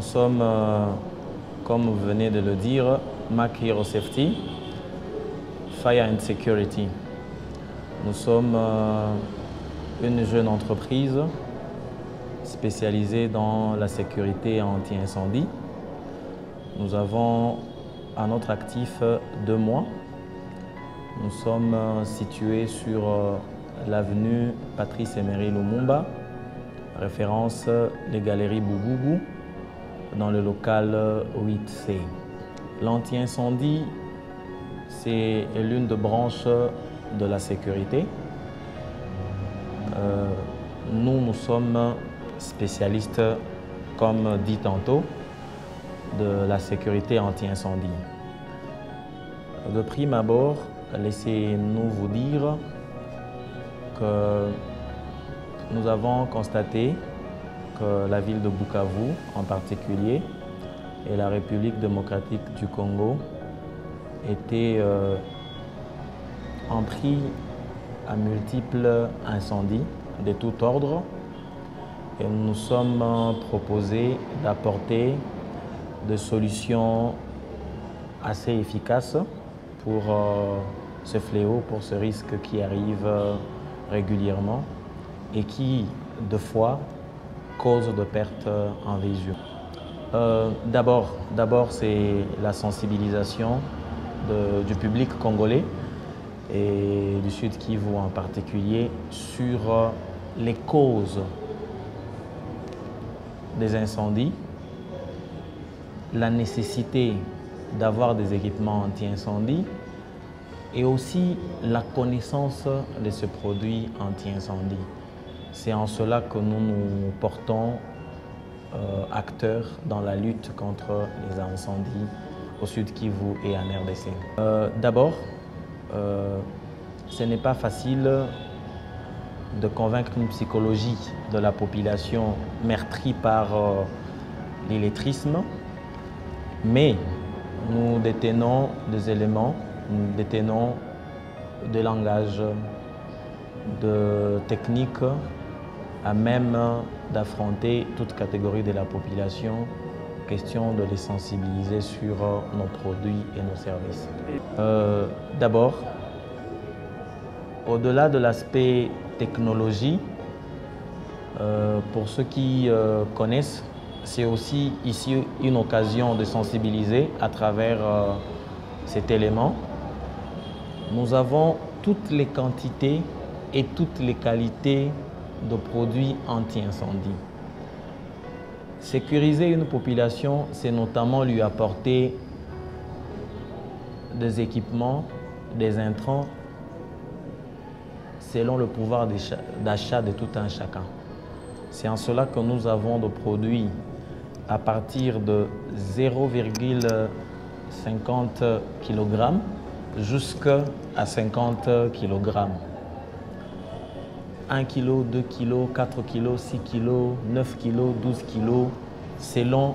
Nous sommes, comme vous venez de le dire, Mac Hero Safety, Fire and Security. Nous sommes une jeune entreprise spécialisée dans la sécurité anti-incendie. Nous avons à notre actif 2 mois. Nous sommes situés sur l'avenue Patrice Emery Lumumba, référence les Galeries Boubougou, dans le local 8C. L'anti-incendie, c'est l'une des branches de la sécurité. Nous sommes spécialistes, comme dit tantôt, de la sécurité anti-incendie. De prime abord, laissez-nous vous dire que nous avons constaté que la ville de Bukavu en particulier et la République démocratique du Congo étaient en pris à multiples incendies de tout ordre et nous nous sommes proposés d'apporter des solutions assez efficaces pour ce fléau, pour ce risque qui arrive régulièrement et qui, de fois, cause de pertes en vie humaine. D'abord, c'est la sensibilisation du public congolais et du Sud Kivu en particulier sur les causes des incendies, la nécessité d'avoir des équipements anti-incendie et aussi la connaissance de ce produit anti-incendie. C'est en cela que nous nous portons acteurs dans la lutte contre les incendies au Sud Kivu et en RDC. D'abord, ce n'est pas facile de convaincre une psychologie de la population meurtrie par l'illettrisme, mais nous détenons des éléments, nous détenons des langages, de techniques à même d'affronter toute catégorie de la population, question de les sensibiliser sur nos produits et nos services. D'abord, au-delà de l'aspect technologie, pour ceux qui connaissent, c'est aussi ici une occasion de sensibiliser à travers cet élément. Nous avons toutes les quantités et toutes les qualités de produits anti-incendie. Sécuriser une population, c'est notamment lui apporter des équipements, des intrants, selon le pouvoir d'achat de tout un chacun. C'est en cela que nous avons des produits à partir de 0,50 kg jusqu'à 50 kg. 1 kg, 2 kg, 4 kg, 6 kg, 9 kg, 12 kg, selon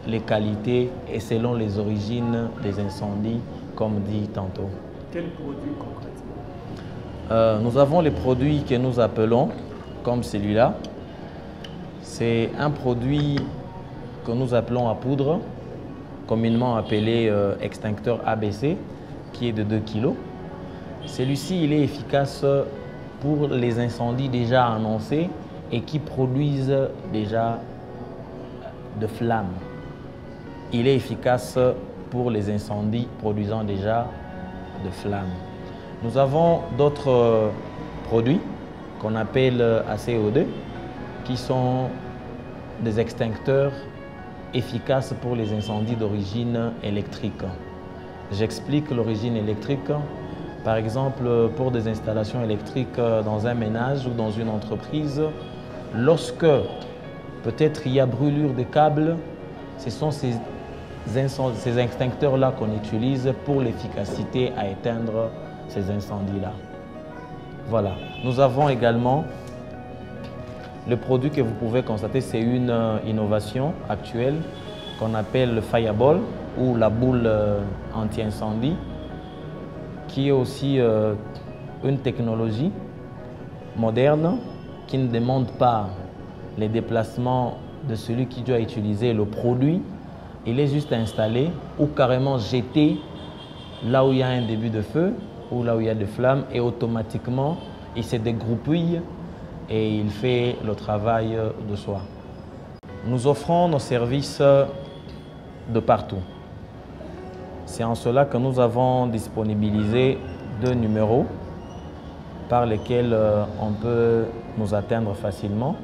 les qualités et selon les origines des incendies, comme dit tantôt. Quels produits concrètement? Nous avons les produits que nous appelons, comme celui-là. C'est un produit que nous appelons à poudre, communément appelé extincteur ABC, qui est de 2 kg. Celui-ci, il est efficace pour les incendies déjà annoncés et qui produisent déjà de flammes. Il est efficace pour les incendies produisant déjà de flammes. Nous avons d'autres produits qu'on appelle ACO2 qui sont des extincteurs efficaces pour les incendies d'origine électrique. J'explique l'origine électrique. Par exemple, pour des installations électriques dans un ménage ou dans une entreprise, lorsque peut-être il y a brûlure de câbles, ce sont ces extincteurs-là qu'on utilise pour l'efficacité à éteindre ces incendies-là. Voilà. Nous avons également le produit que vous pouvez constater, c'est une innovation actuelle qu'on appelle le Fireball ou la boule anti-incendie, qui est aussi une technologie moderne qui ne demande pas les déplacements de celui qui doit utiliser le produit, il est juste installé ou carrément jeté là où il y a un début de feu ou là où il y a des flammes et automatiquement il se dégroupille et il fait le travail de soi. Nous offrons nos services de partout. C'est en cela que nous avons disponibilisé 2 numéros par lesquels on peut nous atteindre facilement.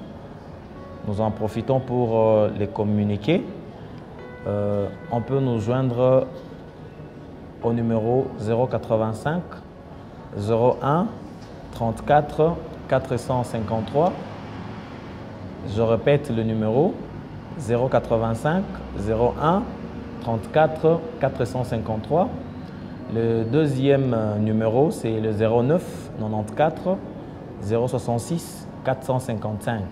Nous en profitons pour les communiquer. On peut nous joindre au numéro 085 01 34 453. Je répète le numéro 085 01 34 453. Le deuxième numéro, c'est le 09 94 066 455.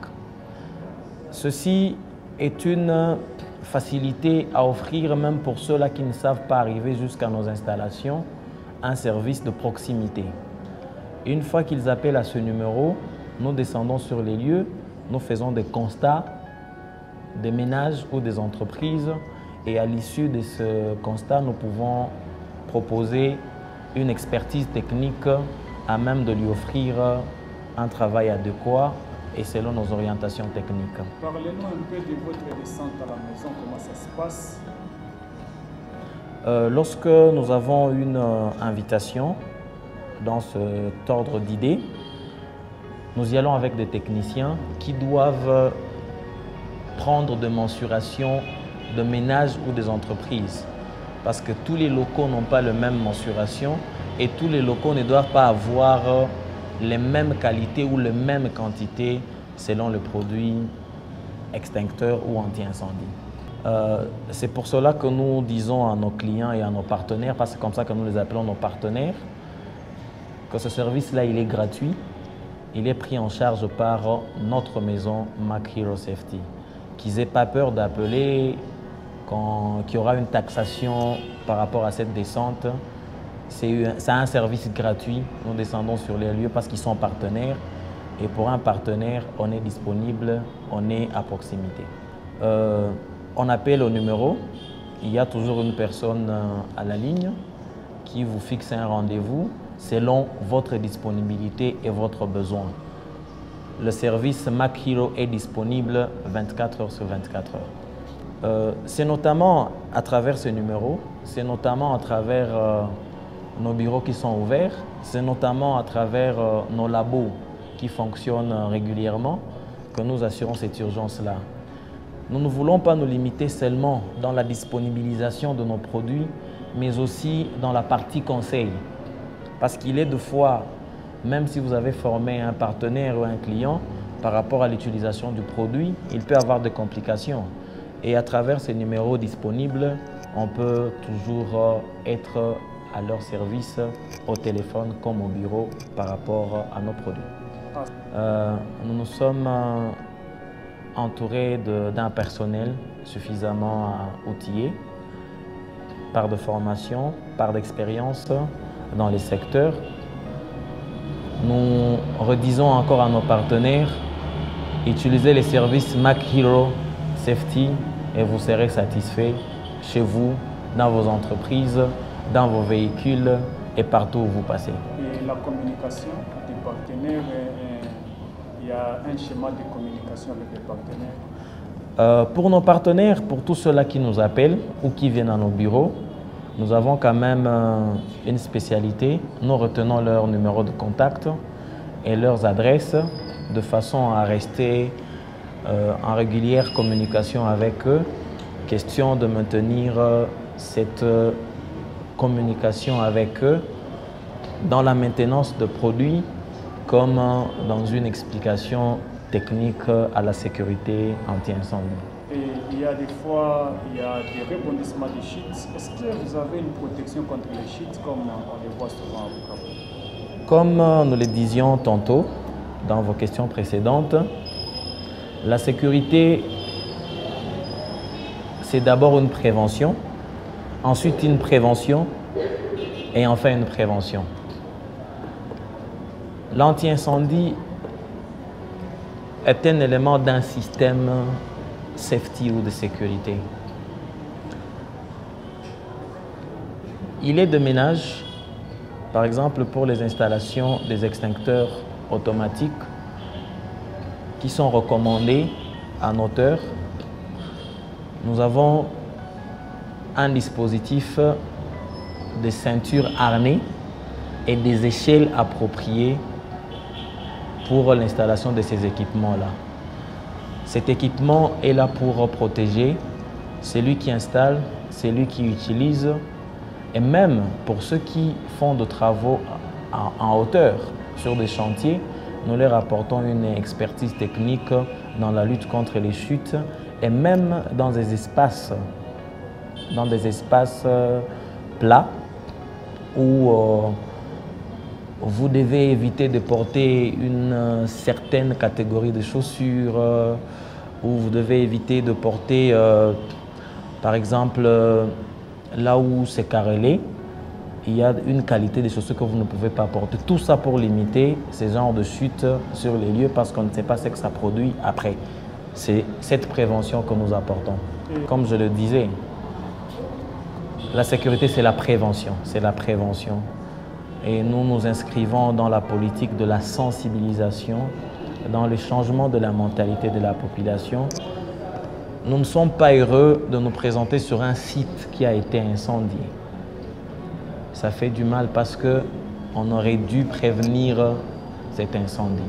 Ceci est une facilité à offrir même pour ceux-là qui ne savent pas arriver jusqu'à nos installations, un service de proximité. Une fois qu'ils appellent à ce numéro, nous descendons sur les lieux, nous faisons des constats des ménages ou des entreprises et à l'issue de ce constat, nous pouvons proposer une expertise technique à même de lui offrir un travail adéquat et selon nos orientations techniques. Parlez-nous un peu de votre descente à la maison, comment ça se passe? Lorsque nous avons une invitation dans cet ordre d'idées, nous y allons avec des techniciens qui doivent prendre des mensurations de ménages ou des entreprises. Parce que tous les locaux n'ont pas la même mensuration et tous les locaux ne doivent pas avoir les mêmes qualités ou les mêmes quantités selon le produit extincteur ou anti-incendie. C'est pour cela que nous disons à nos clients et à nos partenaires, parce que c'est comme ça que nous les appelons nos partenaires, que ce service-là, il est gratuit, il est pris en charge par notre maison Mac Hero Safety. Qu'ils n'aient pas peur d'appeler, qu'il y aura une taxation par rapport à cette descente. C'est un service gratuit. Nous descendons sur les lieux parce qu'ils sont partenaires. Et pour un partenaire, on est disponible, on est à proximité. On appelle au numéro. Il y a toujours une personne à la ligne qui vous fixe un rendez-vous selon votre disponibilité et votre besoin. Le service Mac Hero est disponible 24 heures sur 24 heures. C'est notamment à travers ce numéro, c'est notamment à travers nos bureaux qui sont ouverts, c'est notamment à travers nos labos qui fonctionnent régulièrement que nous assurons cette urgence-là. Nous ne voulons pas nous limiter seulement dans la disponibilisation de nos produits, mais aussi dans la partie conseil. Parce qu'il est de fois, même si vous avez formé un partenaire ou un client, par rapport à l'utilisation du produit, il peut avoir des complications. Et à travers ces numéros disponibles, on peut toujours être à leur service au téléphone comme au bureau par rapport à nos produits. Nous nous sommes entourés d'un personnel suffisamment outillé, par de formation, par d'expérience dans les secteurs. Nous redisons encore à nos partenaires, utilisez les services Mac Hero Safety et vous serez satisfait chez vous, dans vos entreprises, dans vos véhicules et partout où vous passez. Et la communication des partenaires, il y a un schéma de communication avec les partenaires? Pour nos partenaires, pour tous ceux-là qui nous appellent ou qui viennent à nos bureaux, nous avons quand même une spécialité. Nous retenons leur numéro de contact et leurs adresses de façon à rester en régulière communication avec eux. Question de maintenir cette communication avec eux dans la maintenance de produits comme dans une explication technique à la sécurité anti-incendie. Et il y a des fois, il y a des rebondissements de chutes. Est-ce que vous avez une protection contre les chutes comme on les voit souvent à Bukavu? Comme nous le disions tantôt dans vos questions précédentes, la sécurité, c'est d'abord une prévention, ensuite une prévention et enfin une prévention. L'anti-incendie est un élément d'un système safety ou de sécurité. Il est de ménage, par exemple, pour les installations des extincteurs automatiques qui sont recommandés en hauteur. Nous avons un dispositif de ceinture harnais et des échelles appropriées pour l'installation de ces équipements-là. Cet équipement est là pour protéger celui qui installe, celui qui utilise, et même pour ceux qui font des travaux en hauteur sur des chantiers, nous leur apportons une expertise technique dans la lutte contre les chutes et même dans des espaces plats où vous devez éviter de porter une certaine catégorie de chaussures, où vous devez éviter de porter, par exemple, là où c'est carrelé, il y a une qualité de chaussures que vous ne pouvez pas porter. Tout ça pour limiter ces genres de chutes sur les lieux parce qu'on ne sait pas ce que ça produit après. C'est cette prévention que nous apportons. Comme je le disais, la sécurité, c'est la prévention. C'est la prévention. Et nous nous inscrivons dans la politique de la sensibilisation, dans le changement de la mentalité de la population. Nous ne sommes pas heureux de nous présenter sur un site qui a été incendié. Ça fait du mal parce qu'on aurait dû prévenir cet incendie.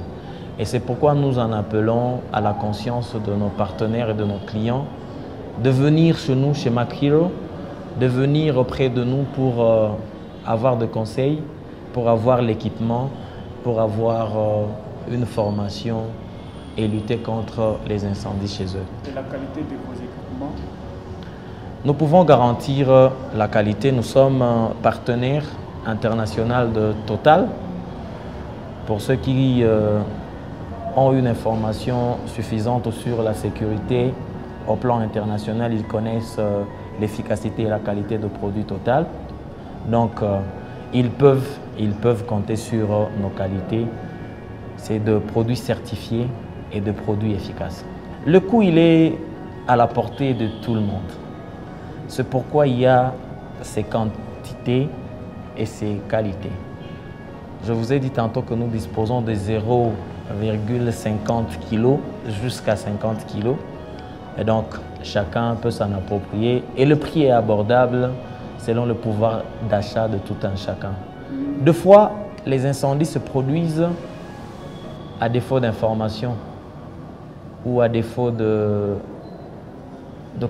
Et c'est pourquoi nous en appelons à la conscience de nos partenaires et de nos clients de venir chez nous, chez McHero, de venir auprès de nous pour avoir des conseils, pour avoir l'équipement, pour avoir une formation et lutter contre les incendies chez eux. Et la qualité de vos équipements? Nous pouvons garantir la qualité. Nous sommes partenaires international de Total. Pour ceux qui ont une information suffisante sur la sécurité au plan international, ils connaissent l'efficacité et la qualité de produits Total. Donc, ils peuvent compter sur nos qualités. C'est de produits certifiés et de produits efficaces. Le coût, il est à la portée de tout le monde. C'est pourquoi il y a ces quantités et ces qualités. Je vous ai dit tantôt que nous disposons de 0,50 kg jusqu'à 50 kg. Et donc, chacun peut s'en approprier. Et le prix est abordable selon le pouvoir d'achat de tout un chacun. Deux fois, les incendies se produisent à défaut d'information ou à défaut de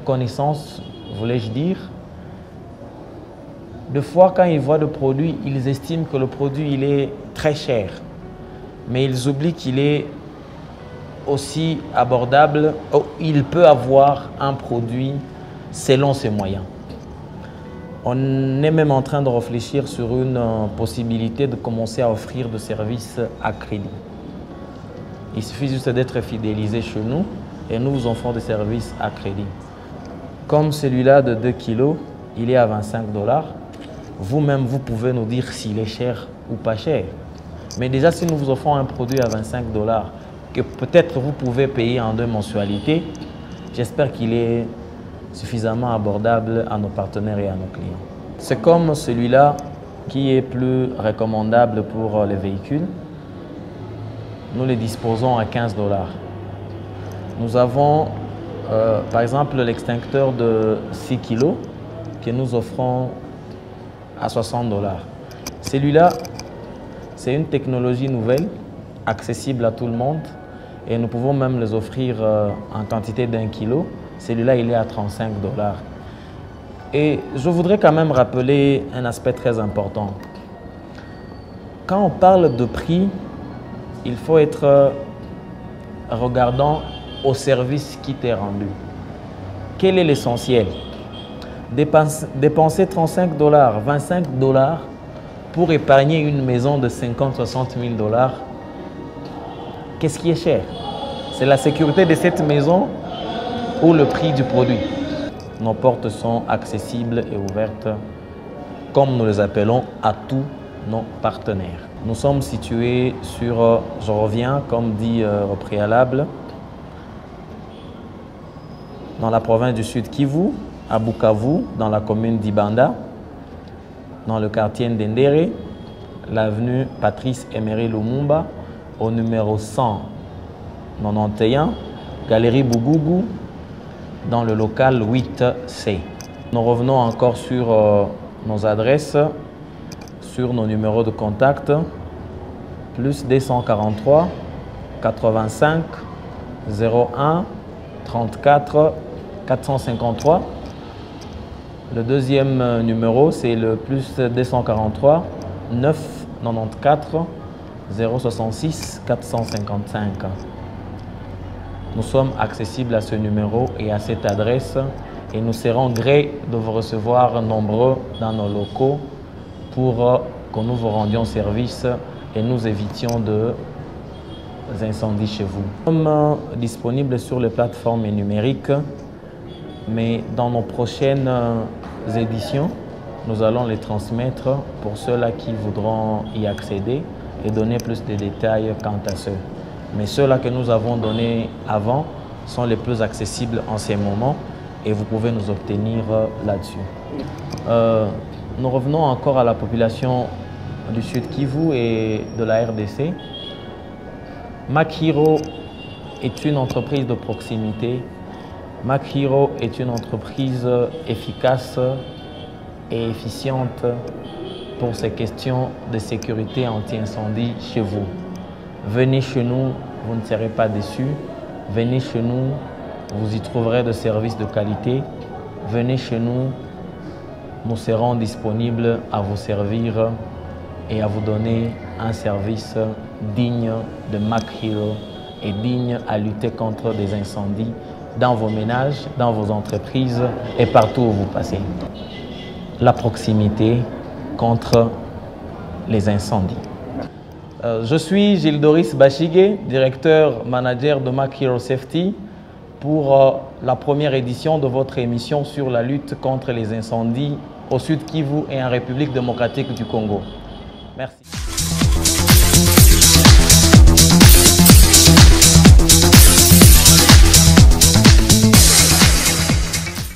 connaissances, voulais-je dire. Deux fois, quand ils voient le produit, ils estiment que le produit il est très cher. Mais ils oublient qu'il est aussi abordable. Il peut avoir un produit selon ses moyens. On est même en train de réfléchir sur une possibilité de commencer à offrir des services à crédit. Il suffit juste d'être fidélisé chez nous et nous vous offrons des services à crédit. Comme celui-là de 2 kg, il est à 25 $. Vous-même, vous pouvez nous dire s'il est cher ou pas cher. Mais déjà, si nous vous offrons un produit à 25 $, que peut-être vous pouvez payer en 2 mensualités, j'espère qu'il est suffisamment abordable à nos partenaires et à nos clients. C'est comme celui-là qui est plus recommandable pour les véhicules. Nous les disposons à 15 $. Nous avons par exemple l'extincteur de 6 kg que nous offrons à 60 $. Celui-là, c'est une technologie nouvelle, accessible à tout le monde et nous pouvons même les offrir en quantité d'1 kg. Celui-là, il est à 35 $. Et je voudrais quand même rappeler un aspect très important. Quand on parle de prix, il faut être regardant au service qui t'est rendu. Quel est l'essentiel? Dépenser 35 $, 25 $ pour épargner une maison de 50 000 60 000 $. Qu'est-ce qui est cher? C'est la sécurité de cette maison ou le prix du produit? Nos portes sont accessibles et ouvertes, comme nous les appelons, à tous nos partenaires. Nous sommes situés sur, je reviens, comme dit au préalable, dans la province du Sud Kivu, à Bukavu, dans la commune d'Ibanda, dans le quartier Ndendere, l'avenue Patrice Emery Lumumba, au numéro 191, Galerie Bougougou, dans le local 8C. Nous revenons encore sur nos adresses, sur nos numéros de contact, plus 243 85 01 34 453. Le deuxième numéro, c'est le plus 243 9 94 066 455. Nous sommes accessibles à ce numéro et à cette adresse et nous serons grés de vous recevoir nombreux dans nos locaux pour que nous vous rendions service et nous évitions des incendies chez vous. Nous sommes disponibles sur les plateformes numériques, mais dans nos prochaines éditions, nous allons les transmettre pour ceux-là qui voudront y accéder et donner plus de détails quant à ceux. Mais ceux-là que nous avons donnés avant sont les plus accessibles en ces moments et vous pouvez nous obtenir là-dessus. Nous revenons encore à la population du Sud Kivu et de la RDC. MacHero est une entreprise de proximité. MacHero est une entreprise efficace et efficiente pour ces questions de sécurité anti-incendie chez vous. Venez chez nous, vous ne serez pas déçus. Venez chez nous, vous y trouverez des services de qualité. Venez chez nous, nous serons disponibles à vous servir et à vous donner un service digne de MacHero et digne à lutter contre des incendies dans vos ménages, dans vos entreprises et partout où vous passez. La proximité contre les incendies. Je suis Gilles Doris Bachigué, directeur manager de MacHero Safety pour la première édition de votre émission sur la lutte contre les incendies au Sud Kivu et en République démocratique du Congo. Merci.